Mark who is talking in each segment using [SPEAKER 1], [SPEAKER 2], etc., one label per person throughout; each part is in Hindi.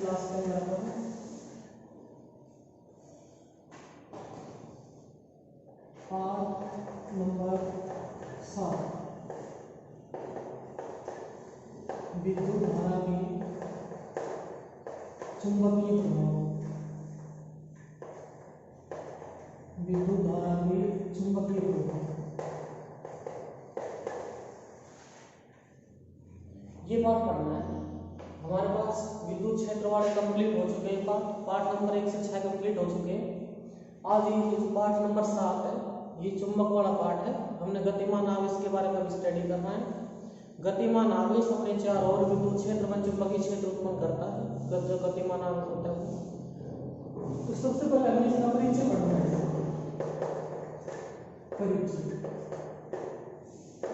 [SPEAKER 1] क्लास के अंदर अपन पाठ नंबर 7 विद्युत धारा की चुंबकीय प्रभाव, विद्युत धारा की चुंबकीय प्रभाव, ये पाठ पढ़ना है। हमारे पास विद्युत क्षेत्र वाले कंप्लीट हो चुके हैं, पाठ नंबर 1 से 6 कंप्लीट हो चुके हैं। आज ये जो पाठ नंबर 7 है, ये चुंबक वाला पाठ है। हमने गतिमान आवेश के बारे में स्टडी करना है। गतिमान आवेश अपने चारों ओर विद्युत क्षेत्र में चुंबकीय क्षेत्र उत्पन्न करता है। जो गतिमान आवेश होता है, तो सबसे पहले हमें इसका परिचय पढ़ना है। परिचय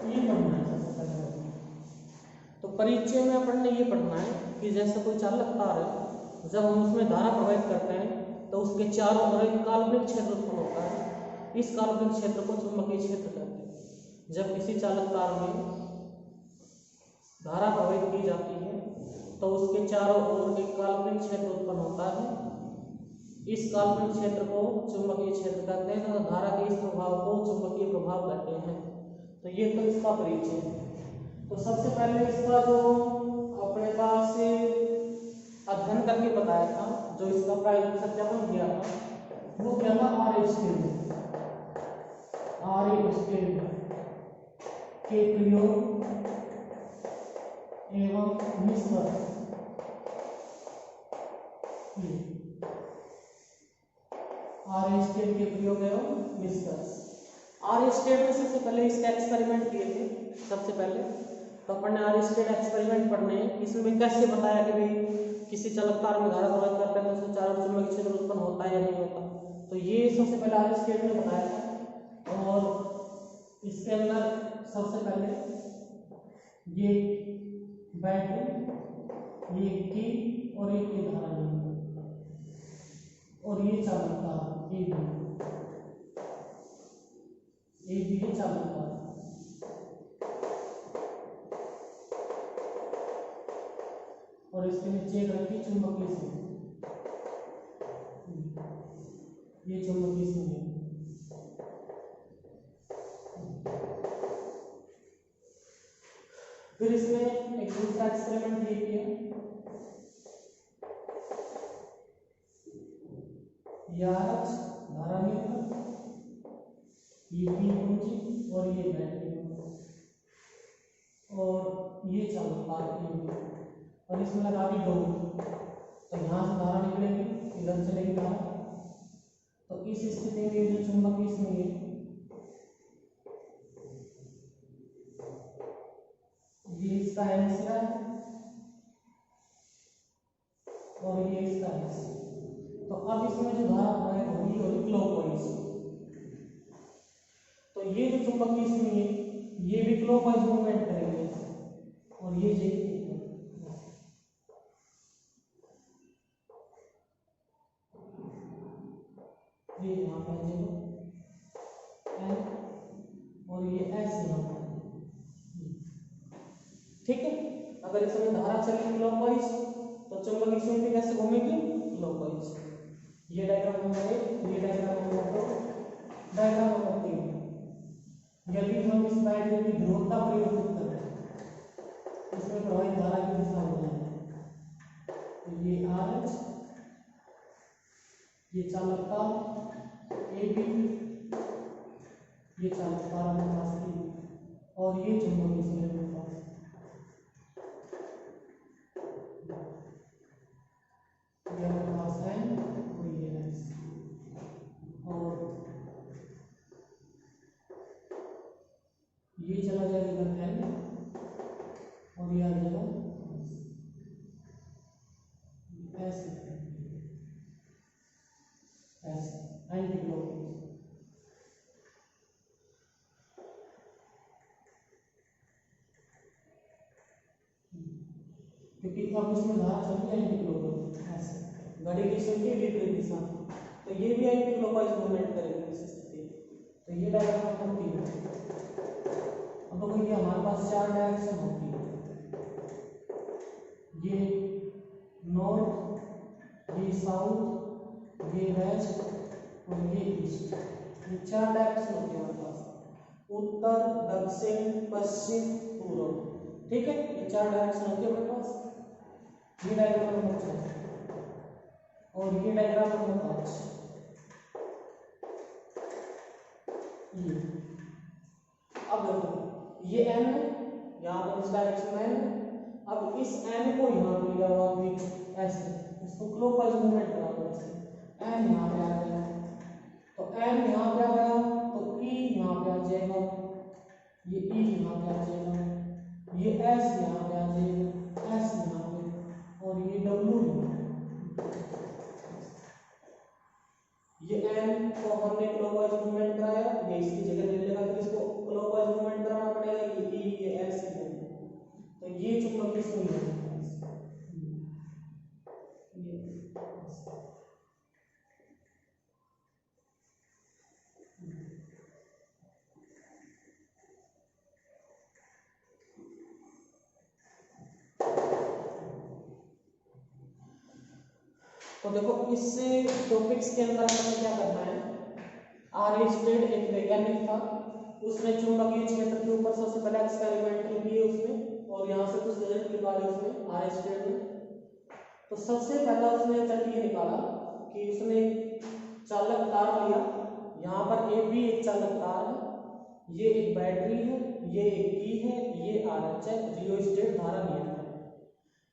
[SPEAKER 1] ये पढ़ना है सबसे पहले। तो परिचय में अपन ने ये पढ़ना है कि जैसे कोई चालक तार है, जब हम उसमें धारा प्रवाहित करते हैं तो उसके चारों ओर एक काल्पनिक क्षेत्र उत्पन्न होता है। इस काल्पनिक क्षेत्र को चुंबकीय क्षेत्र कहते हैं। जब किसी चालक तार में धारा प्रवाहित की जाती है तो उसके चारों ओर एक काल्पनिक क्षेत्र उत्पन्न होता है। इस काल्पनिक क्षेत्र को चुंबकीय क्षेत्र कहते हैं तथा धारा के इस प्रभाव को चुंबकीय प्रभाव कहते हैं। तो ये तो इसका परिचय है। तो सबसे पहले इसका जो अपने पास अध्ययन करके बताया था, जो इसका प्रायोगिक सत्यापन किया था, वो क्या था? आरएच के प्रयोग एवं निष्कर्ष। आरएच के प्रयोग एवं निष्कर्ष। आरएच में सबसे पहले इसका एक्सपेरिमेंट किए थे। सबसे पहले तो अपन ने आरएच एक्सपेरिमेंट पढ़ने हैं। इसमें कैसे बताया कि भाई किसी चालक तार में धारा प्रवाहित करते हैं तो उसके चारों चुंबकीय क्षेत्र उत्पन्न होता है या नहीं होता। तो ये सबसे पहले आरएच ने बताया था। और इसके अंदर सबसे पहले ये बैटरी, ये की और एक की धारा और ये चालक तार ए बी है चालक तार। और इसके नीचे एक रखी चुंबकीय सुई, ये चुंबकीय सुई है। फिर इसमें एक दूसरा एक्सपेरिमेंट ये किया, आरएच धारा मीटर, ये पी कुंजी और ये बैटरी और ये चालक तार। और इसमें लगा दी डोरी, तो यहाँ से धारा निकलेगी, इधर चलेगी धारा। तो इस स्थिति में जो चुंबकीय सुई है, ये इसका हिस्सा है और ये इसका हिस्सा। तो अब इसमें जो धारा प्रवाहित होगी वो क्लॉकवाइज। तो ये जो चुंबकीय सुई है, ये भी क्लॉकवाइज मूवमेंट करेंगे और ये यहाँ पे एन और ये एस यहाँ पे। ठीक है। अगर इसमें धारा चलेगी क्लॉकवाइज तो चुंबकीय सुई भी कैसे घूमेगी? क्लॉकवाइज। ये डायग्राम नंबर 1, ये डायग्राम नंबर 2, डायग्राम नंबर 3। यदि हम इस बैटरी की ध्रुवता परिवर्तित करें, इसमें प्रवाहित धारा की दिशा हो जाएगी। तो ये आरएच, ये चालक तार ए बी, ये चालक तार हमारे पास की और ये चुंबकीय सुई हमारे पास। ये हमारे पास है और ये एस और ये चला जाएगा एन और ये आ जाएगा ऐसे ऐसे एंटी क्लॉकवाइज। क्योंकि अब इसमें धारा चल रही है एंटी क्लॉकवाइज, ऐसे घड़ी की सुई की विपरीत दिशा, तो ये भी एंटी क्लॉकवाइज मूवमेंट करेगी इस स्थिति। तो ये डायग्राम नंबर 3 है। अब तो ये हमारे पास 4 डायरेक्शन होती है, ये नॉर्थ साउथ, ये वेस्ट और ये ईस्ट। ये 4 डायरेक्शन होते हैं हमारे पास, उत्तर, दक्षिण, पश्चिम, पूर्व। ठीक है, ये 4 डायरेक्शन होते हैं हमारे पास। ये डायग्राम नंबर 4 और ये डायग्राम नंबर 5। ये अब देखो ये n है, यहाँ पर इस डायरेक्शन में n है। अब इस n को यहाँ पे लिया हुआ बीच ऐसे, इसको क्लॉकवाइज मूवमेंट करा दो ऐसे, n यहाँ पे आ गया, तो n यहाँ पे आ गया, तो e यहाँ पे आ जाएगा, ये e यहाँ पे आ जाएगा, ये s यहाँ पे आ जाएगा, s यहाँ पे, और ये w, ये n को हमने क्लॉकवाइज मूवमेंट कराया, ये इसकी जगह ले लेगा, फिर इसको क्लॉकवाइज मूवमेंट कराना पड़ेगा, ये e ये s है, तो ये चुंबकीय सुई है, ये तो देखो इस टॉपिक्स के अंदर हमें क्या करना है। आर स्टेड एक वैज्ञानिक था, उसने चुंबकीय क्षेत्र के ऊपर सबसे पहले एक्सपेरिमेंट किए उसने, और यहाँ से कुछ रिजल्ट निकाले उसने आर स्टेड में। तो सबसे पहला उसने रिजल्ट ये निकाला कि उसने चालक तार लिया, यहाँ पर ए बी एक चालक तार है, ये एक बैटरी है, ये एक की है, ये आरएच है, रियो स्टेट धारा नियंत्रण।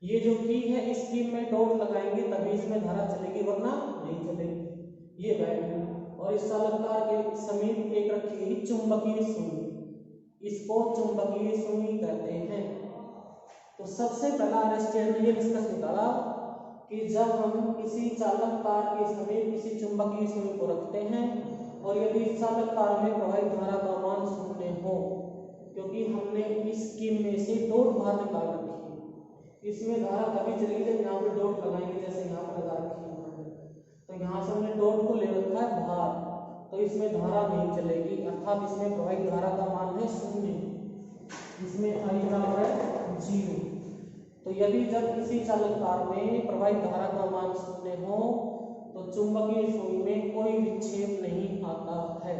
[SPEAKER 1] ये जो की है इस की में डॉट लगाएंगे तभी इसमें धारा चलेगी, वरना नहीं चलेगी। ये बैटरी, और इस चालक तार के समीप एक रखी गई चुंबकीय सुई, इसको चुंबकीय सुई कहते हैं। तो सबसे पहला आरस्टेड ने ये निष्कर्ष निकाला कि जब हम किसी चालक तार के समीप किसी चुंबकीय सुई को रखते हैं और यदि इस चालक तार में प्रवाहित धारा का मान शून्य हो, क्योंकि हमने इस स्कीम में से डॉट बाहर निकाल रखी है, इसमें धारा तभी चलेगी जब यहाँ पे डॉट लगाएंगे, जैसे यहाँ पे लगा रखी है, तो यहाँ से हमने डॉट को ले रखा है बाहर, तो इसमें धारा नहीं चलेगी, अर्थात इसमें प्रवाहित धारा का मान है शून्य, इसमें आई बराबर है 0। तो यदि जब किसी चालक तार में प्रवाहित धारा का मान शून्य हो तो चुंबकीय सुई में कोई विक्षेप नहीं आता है।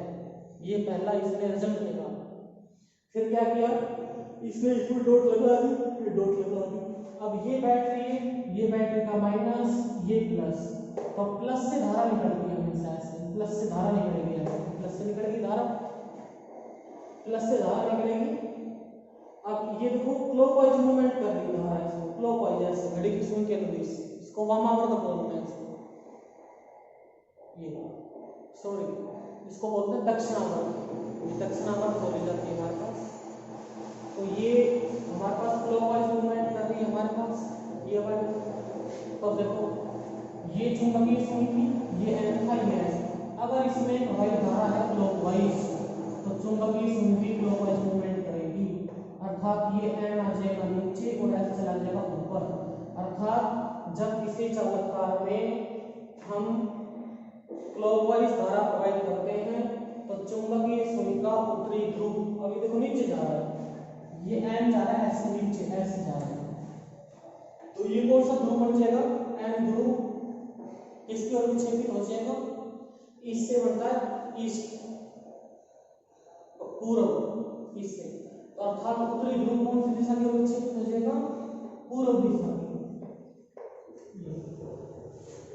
[SPEAKER 1] ये पहला इसने रिजल्ट निकाला। फिर क्या किया, इसने इसमें डॉट लगा दी, ये डॉट लगा दी। अब ये बैटरी है, ये बैटरी का माइनस, ये प्लस, तो प्लस से धारा निकलती है हमेशा ऐसे, प्लस से धारा निकलेगी ऐसे, प्लस से निकलेगी धारा, प्लस से धारा निकलेगी। अब ये देखो क्लॉकवाइज मूवमेंट कर रही है धारा, इसको क्लॉकवाइज ऐसे घड़ी की सुई के अनुदिश, इसको वामावर्त बोलते हैं, ये सॉरी इसको बोलते हैं दक्षिणावर्त, ये दक्षिणावर्त बोली जाती है हमारे पास। तो ये हमारे पास क्लॉकवाइज मूवमेंट कर रही है हमारे पास, ये वाली। तो देखो ये चुंबकीय सुई थी, ये एन था, ये एस। अगर इसमें प्रवाहित धारा है क्लॉकवाइज तो चुंबकीय सुई भी क्लॉकवाइज मूवमेंट करेगी, अर्थात ये एन आ जाएगा नीचे और एस चला जाएगा ऊपर। अर्थात जब किसी चालक तार में हम क्लॉकवाइज धारा प्रवाहित करते हैं तो चुंबकीय सुई का उत्तरी ध्रुव, अभी देखो नीचे जा रहा है, ये एन जा रहा है ऐसे नीचे, ऐसे जा रहा है, तो ये कौन सा ध्रुव बन जाएगा, एन ध्रुव, किसकी ओर विक्षेपित हो जाएगा, इससे बनता है ईस्ट, पूर्व, इससे। तो अर्थात उत्तरी ध्रुव कौन सी दिशा की ओर विक्षेपित हो जाएगा, पूर्व दिशा की,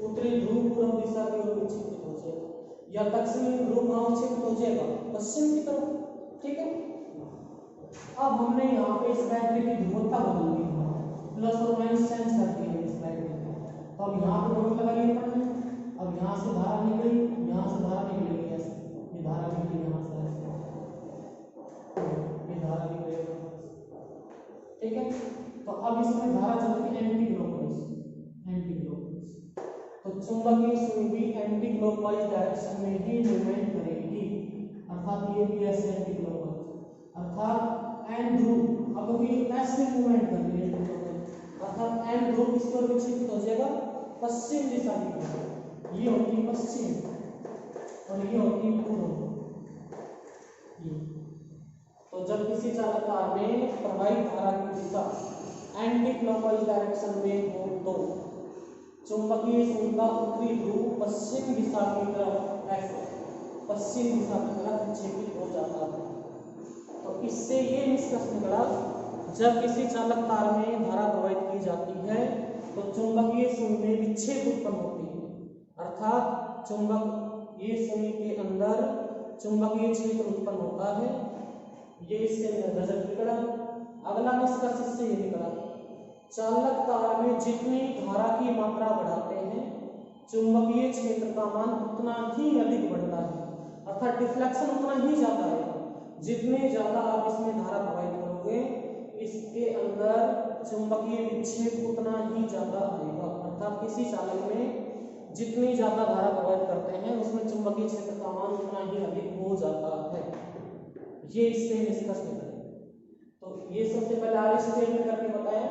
[SPEAKER 1] उत्तरी ध्रुव पूर्व दिशा की ओर विक्षेपित हो जाएगा, या दक्षिणी ध्रुव कहाँ विक्षेपित हो जाएगा, पश्चिम की तरफ। ठीक है, अब हमने यहाँ पे इस बैटरी की ध्रुवता बदल दी, प्लस और माइनस चेंज कर दिया इस बैटरी को, तो अब यहाँ पे डॉट लगा लिया अपन ने। अब यहाँ से धारा निकली, यहाँ से धारा निकलेगी ऐसे, ये धारा निकली यहाँ से ऐसे, ये धारा निकलेगी। ठीक है, तो अब इसमें धारा चलती है एंटी क्लॉकवाइज, एंटी क्लॉकवाइज, तो चुंबकीय सुई भी एंटी क्लॉकवाइज डायरेक्शन में ही मूवमेंट करेगी, अर्थात ये भी ऐसे एंटी क्लॉकवाइज, अर्थात एन ध्रुव, अब भी एस में मूवमेंट कर रही है, अर्थात एन ध्रुव किसकी ओर विक्षेपित हो जाएगा, पश्चिम दिशा की ओर, ये होती है पश्चिम और ये होती है पूर्व। तो जब किसी चालक तार में प्रवाहित धारा की दिशा एंटी क्लॉकवाइज डायरेक्शन में हो तो चुंबकीय सूंड का उत्तरी ध्रुव पश्चिम दिशा की तरफ ऐसे पश्चिम दिशा की तरफ विक्षेपित हो जाता है। तो इससे ये निष्कर्ष निकला, जब किसी चालक तार में धारा प्रवाहित की जाती है तो चुंबकीय सूंड में विक्षेप उत्पन्न होती है, अर्थात चुंबकीय सूंड के अंदर चुंबकीय क्षेत्र उत्पन्न होता है। ये इससे नजर निकला। अगला निष्कर्ष इससे ये निकला, चालक तार में जितनी धारा की मात्रा बढ़ाते हैं चुंबकीय क्षेत्र का मान उतना ही अधिक बढ़ता है, अर्थात डिफ्लेक्शन उतना ही ज्यादा है। जितने ज्यादा आप इसमें धारा प्रवाहित करोगे इसके अंदर चुंबकीय विक्षेप उतना ही ज्यादा आएगा, अर्थात किसी चालक में जितनी ज्यादा धारा प्रवाहित करते हैं उसमें चुंबकीय क्षेत्र का मान उतना ही अधिक हो जाता है। ये इससे निष्कर्ष निकले। तो ये सबसे पहले आरिस्टोटेल करके बताया,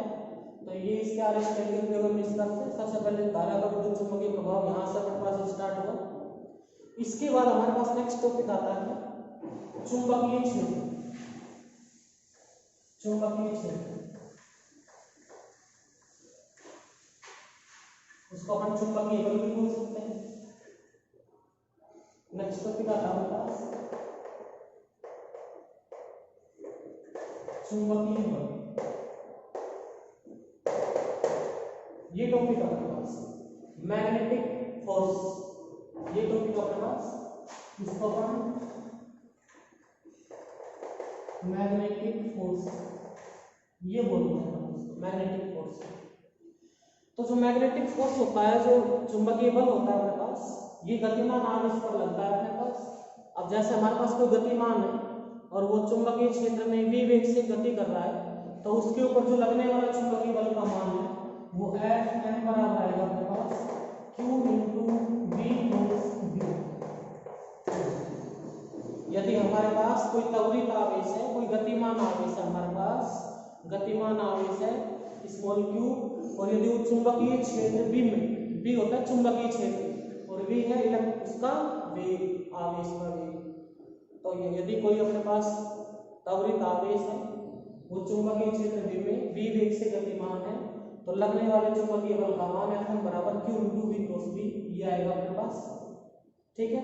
[SPEAKER 1] तो ये इसके आरिस्टोटेल के ऊपर निष्कर्ष है। सबसे पहले धारा का विद्युत चुंबकीय प्रभाव यहाँ से हमारे पास स्टार्ट हुआ। इसके बाद हमारे पास नेक्स्ट टॉपिक आता है चुंबकीय क्षेत्र। चुंबकीय क्षेत्र उसको अपन चुंबकीय बल भी बोल सकते हैं। नेक्स्ट टॉपिक आता है हमारे पास चुंबकीय बल। ये टॉपिक अपने पास मैग्नेटिक फोर्स, ये टॉपिक अपने पास, इसको अपन मैग्नेटिक फोर्स ये बोलते हैं, मैग्नेटिक फोर्स। तो जो मैग्नेटिक फोर्स होता है, जो चुंबकीय बल होता है अपने पास, ये गतिमान आवेश पर लगता है अपने पास। अब जैसे हमारे पास कोई गतिमान है और वो चुंबकीय क्षेत्र में v वेग से गति कर रहा है, तो उसके ऊपर जो लगने वाला चुंबकीय बल का मान है वो Fm बराबर आएगा अपने पास q × v × v। यदि हमारे पास कोई त्वरित आवेश है, कोई गतिमान आवेश है, हमारे पास गतिमान आवेश है स्मॉल q, और यदि वो चुंबकीय क्षेत्र v में, v होता है चुंबकीय क्षेत्र और v है उसका वेग, आवेश का वेग, तो यदि कोई अपने पास त्वरित आवेश है वो चुंबकीय क्षेत्र v में v वेग से गतिमान है, तो लगने वाले चुंबकीय बल का मान Fm बराबर q × v × v, ये आएगा अपने पास। ठीक है।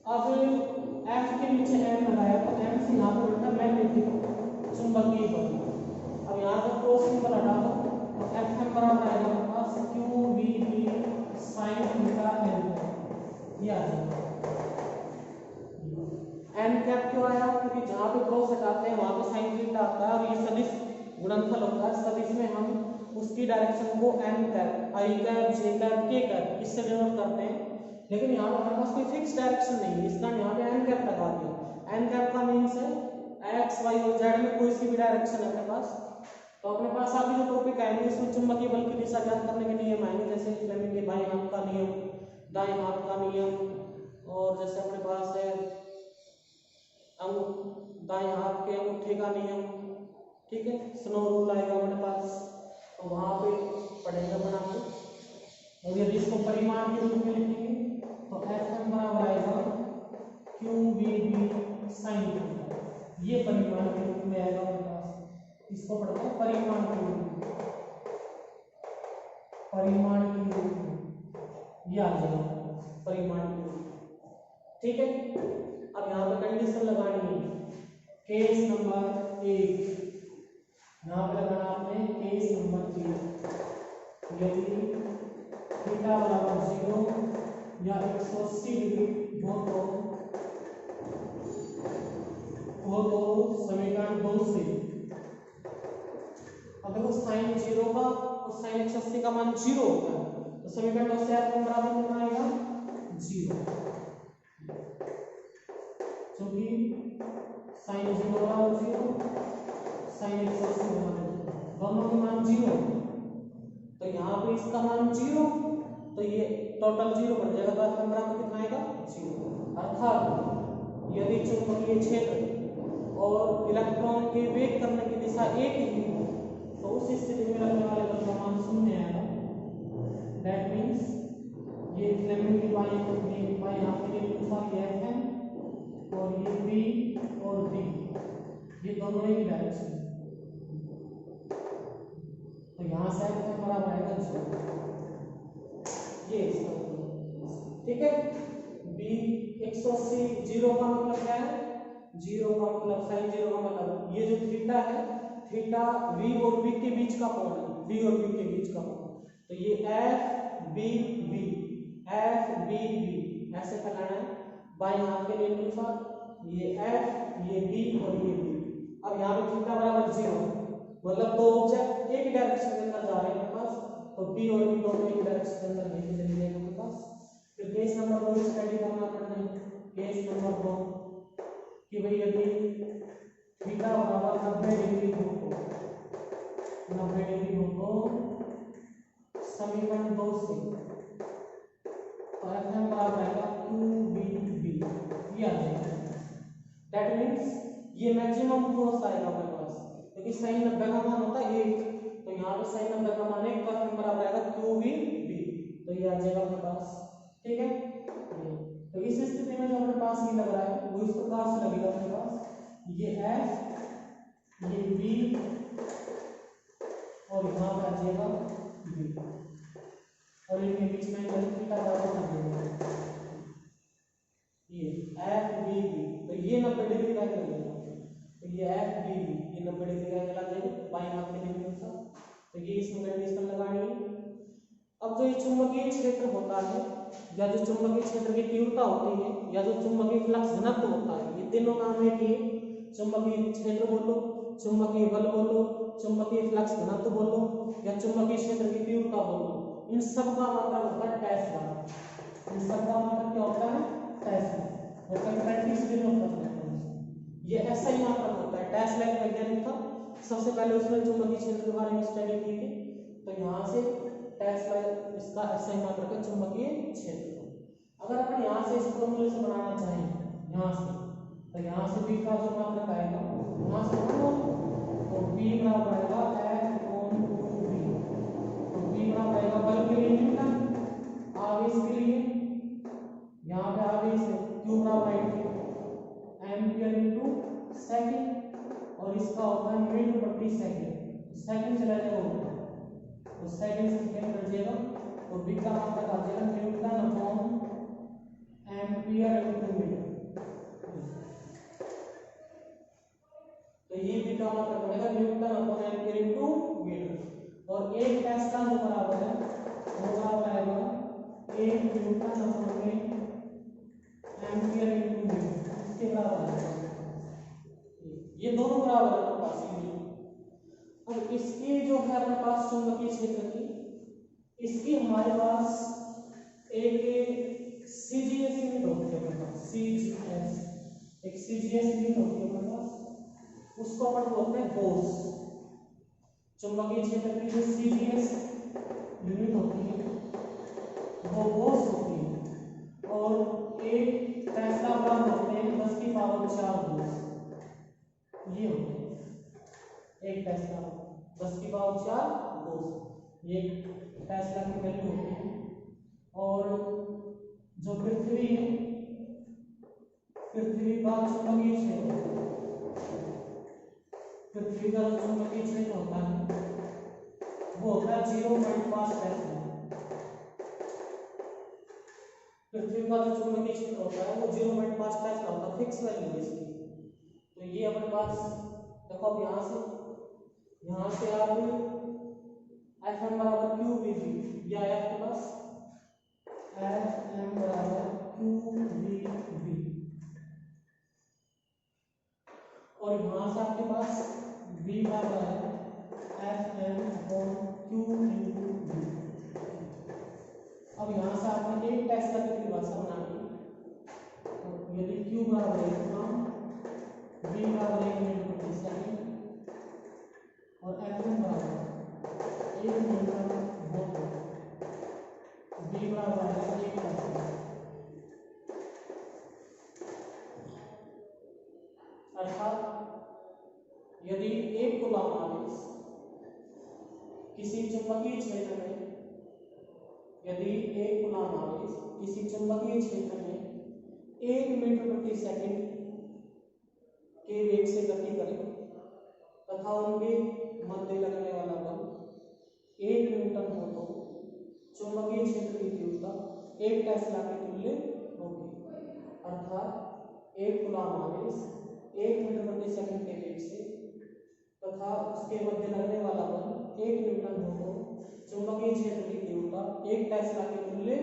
[SPEAKER 1] अब F के नीचे M लगाया तो M से यहाँ पर उल्टा मैग्नेटिक चुंबकीय बल। अब यहाँ पर क्रॉस सिंबल हटा दो तो Fm बराबर आएगा अपने पास q v b sin theta n, ये आ जाएगा। n कैप क्यों आया? क्योंकि जहाँ पे क्रॉस हटाते हैं वहाँ पे sin थीटा आता है और ये सदिश गुणनफल होता है। सदिश में हम उसकी डायरेक्शन को n cap, i cap, j cap, k cap इससे डिनोट करते हैं, लेकिन यहाँ पर हमारे पास कोई फिक्स डायरेक्शन नहीं है, इसलिए यहाँ पे n कैप लगा दिया। n कैप का मीन्स है x, y और z में कोई सी भी डायरेक्शन है अपने पास। तो अपने पास अभी जो टॉपिक आएंगे उसमें चुंबकीय बल की दिशा ज्ञात करने के नियम आएंगे, जैसे फ्लेमिंग के बाएं हाथ का नियम, दाएं हाथ का नियम, और जैसे अपने पास है दाएं हाथ के अंगूठे का नियम। ठीक है, स्नो रूल आएगा अपने पास, तो वहां पे पढ़ेगा बना के। और यदि इसको परिमाण के रूप में लिखेंगे तो Fm बराबर आएगा q v b sin theta, ये परिमाण के रूप में आएगा अपने पास। इसको पढ़ते हैं परिमाण के रूप में, परिमाण के रूप में ये आ जाएगा परिमाण के रूप में। ठीक है। अब यहाँ पे कंडीशन लगानी है, केस नंबर 1, यहाँ पे लगाना आपने केस नंबर 1, यदि थीटा बराबर 0 या 180 डिग्री हो तो समीकरण 2 से, अब देखो साइन 0 का और साइन 180 का मान 0 होता है, तो समीकरण 2 से Fm बराबर कितना आएगा 0, क्योंकि साइन 0 बराबर 0, साइन 180 बराबर दोनों के मान 0, तो यहाँ पे इसका मान 0, तो ये टोटल 0 बन जाएगा, तो Fm बराबर कितना आएगा 0। अर्थात यदि चुंबकीय क्षेत्र और इलेक्ट्रॉन के वेग करने की दिशा एक ही हो तो उस स्थिति में लगने वाले बल का मान 0 आएगा। दैट मींस ये फ्लेमिंग की बाएं हाथ के लिए पूछा ये Fm और ये b और d, ये दोनों एक ही डायरेक्शन है, तो यहाँ से Fm बराबर आएगा 0। ठीक है। बी 180 जीरो का मतलब क्या है, जीरो का मतलब साइन जीरो का मतलब ये जो थीटा है, थीटा वी और बी के बीच का कोण है, वी और बी के बीच का कोण। तो ये F B B, F B B ऐसे फैलाना है बाएं हाथ के नियम के अनुसार, ये एफ ये बी और ये बी। अब यहाँ पे थीटा बराबर जीरो, मतलब दो ऑब्जेक्ट एक डायरेक्शन के अंदर जा रहे हैं पास, तो बी और बी दोनों एक डायरेक्शन के अंदर नहीं चले जाएंगे हमारे पास। फिर केस नंबर 2 स्टडी करना पड़ता है। केस नंबर 2 कि भाई यदि थीटा बराबर 90 डिग्री हो तो 90 डिग्री हो तो समीकरण 2 से एफ एम बराबर आएगा क्यू बी बी, ये आ जाएगा। दैट मीन्स ये मैक्सिमम फोर्स आएगा हमारे पास, क्योंकि साइन 90 का मान होता है 1, तो यहाँ पे साइन 90 का मान 1 तो एफ एम बराबर आएगा क्यू बी बी, तो ये आ जाएगा हमारे पास। ठीक है, तो इस स्थिति में जो हमारे पास ये लग रहा है वो इस प्रकार से लगेगा हमारे पास, ये एफ ये बी और यहाँ पे आ जाएगा बी, और इनके बीच में थीटा बराबर कर देंगे ये एफ बी बी, तो ये 90 डिग्री का एंगल लेगा, तो ये एफ बी बी ये 90 डिग्री का एंगल आ जाएगा बाएं हाथ के नियम के अनुसार। तो ये इसमें कंडीशन लगानी है। अब जो ये चुंबकीय क्षेत्र होता है या जो चुंबकीय क्षेत्र की तीव्रता होती है या जो चुंबकीय फ्लक्स घनत्व होता है, ये तीनों नाम है कि चुंबकीय क्षेत्र बोलो, चुंबकीय बल बोलो, चुंबकीय फ्लक्स घनत्व बोलो या चुंबकीय क्षेत्र की तीव्रता बोलो, इन सब का मात्रक होता है टेस्ला। इन सब का मात्रक क्या होता है, टेस्ला। और कंट्रेक्टिव स्पिन ऑफ ये ऐसा ही मात्रक होता है। टेस्ला एक वैज्ञानिक था, सबसे पहले उसने चुंबकीय क्षेत्र के बारे में स्टडी की थी, तो यहाँ से टेस्ला इसका ऐसा ही मात्रक है चुंबकीय क्षेत्र। अगर अपन यहाँ से इस फॉर्मूले से बनाना चाहें यहाँ से, तो यहाँ से बी का जो मात्रक आएगा यहाँ से तो बी बराबर आएगा एफ अपॉन 2v, तो बी बराबर आएगा बल के लिए न्यूटन, आवेश के लिए यहाँ पे आवेश है क्यू बराबर आएगा एम्पियर इनटू सेकंड, और इसका होता है मीटर प्रति सेकंड, सेकंड चला जाएगा ऊपर तो सेकंड से सेकंड कट जाएगा, तो बी का मात्रक आ जाएगा newton upon ampere into metre, तो ये बी का मात्रक बनेगा newton upon ampere into metre. और एक टेस्ला जो बराबर है वो बराबर आएगा 1 newton upon ampere into metre, इसके बराबर है। ये दोनों बराबर है हमारे पास। अब इसकी जो है हमारे पास चुंबकीय क्षेत्र की, इसकी हमारे पास एक सीजीएस यूनिट होती है हमारे पास, सीजीएस एक सीजीएस यूनिट होती है हमारे पास, उसको अपन बोलते हैं गोस। चुंबकीय क्षेत्र की जो सीजीएस यूनिट होती है वो गोस होती है, और एक टेस्ला ग्राम होते हैं 10 की पावर 4 गोस, ये होते हैं एक टेस्ला 10 की पावर 4 गोस, ये टेस्ला की वैल्यू होती है। और जो पृथ्वी है, पृथ्वी का चुंबकीय क्षेत्र, पृथ्वी का जो चुंबकीय क्षेत्र होता है वो होता है 0.5 टेस्ला। पृथ्वी का जो चुंबकीय क्षेत्र होता है वो 0.5 टेस्ला होता है, फिक्स वैल्यू है इसकी। तो ये अपने पास देखो, अब यहाँ से आप एफ एम बराबर क्यू बी बी, ये आया आपके पास एफ एम बराबर क्यू बी बी, और यहाँ से आपके पास बी बराबर है F M upon Q into B. अब यहाँ से आपने एक टेस्ला की परिभाषा बनानी है, तो यदि क्यू बराबर है बी बराबर 1 मीटर प्रति सेकंड और एफ एम बराबर 1 मीटर वोल्ट, बी बराबर आएगा 1 टेस्ला। अर्थात यदि एक कूलम आवेश किसी चुंबकीय क्षेत्र में, यदि एक कूलम आवेश किसी चुंबकीय क्षेत्र में 1 मीटर प्रति सेकंड के वेग से गति करे तथा उनके मध्य लगने वाला बल 1 न्यूटन हो तो चुंबकीय क्षेत्र की तीव्रता 1 टेस्ला की तुल्य होगी, अर्थात 1 कूलम आवेश 1 मीटर प्रति सेकंड के वेग से तथा उसके मध्य लगने वाला बल 1 न्यूटन हो तो चुंबकीय क्षेत्र की तीव्रता 1 टेस्ला के तुल्य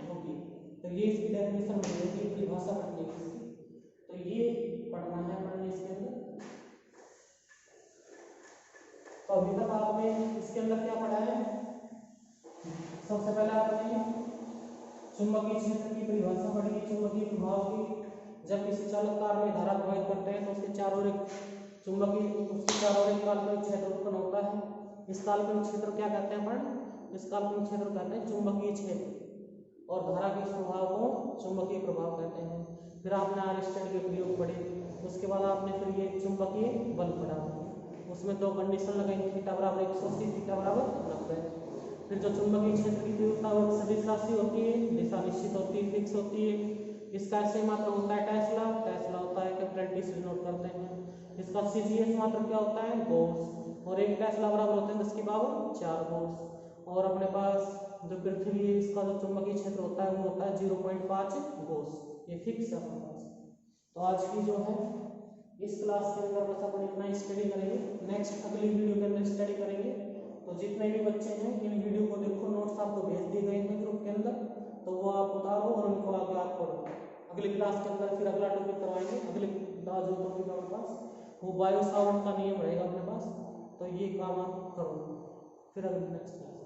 [SPEAKER 1] होगी। तो ये इसकी डेफिनेशन बन गई, परिभाषा बन गई इसकी। तो ये पढ़ना है अपन इसके अंदर। तो अभी तक आपने इसके अंदर क्या पढ़ा है? सबसे पहले आपने चुंबकीय क्षेत्र की परिभाषा पढ़ी, चुंबकीय प्रभाव की। जब किसी चालक कार में धारा प्रवाहित करते हैं तो उसके चारों ओर एक काल्पनिक क्षेत्र उत्पन्न होता है। इस काल्पनिक क्षेत्र क्या कहते हैं अपन? इस काल्पनिक क्षेत्र कहते हैं चुंबकीय क्षेत्र, और धारा के स्वभाव को चुंबकीय प्रभाव कहते हैं। फिर आपने आर्स्टेड के प्रयोग पढ़े, उसके बाद आपने फिर ये चुंबकीय बल पढ़ा, उसमें 2 कंडीशन लगाई, थीटा बराबर 180, थीटा बराबर 90। फिर जो चुंबकीय क्षेत्र की तीव्रता वो सदिश राशि होती है, दिशा निश्चित होती है, फिक्स होती है। इसका ऐसे मात्र होता है टेस्ला होता है, कैपिटल टी से नोट करते हैं। इसका सीजीएस मात्र क्या होता है? गॉस, और 1 टेस्ला बराबर होते हैं 10 की पावर 4 गॉस। और अपने पास जो पृथ्वी है इसका जो चुंबकीय क्षेत्र होता है वो होता है 0.5 गॉस, ये फिक्स है अपने पास। तो आज की जो है इस क्लास के अंदर बस अपन इतना ही स्टडी करेंगे, नेक्स्ट अगली वीडियो के अंदर स्टडी करेंगे। तो जितने भी बच्चे हैं इन वीडियो को देखो, नोट्स आपको भेज दिए गए हैं ग्रुप के अंदर, तो वो आप उतारो और उनको आगे आप पढ़ो। अगली क्लास के अंदर फिर अगला टॉपिक करवाएंगे। अगले जो टॉपिक है हमारे पास वो वायु सावरण का नियम रहेगा अपने पास, तो ये काम आप करो फिर अगली नेक्स्ट क्लास।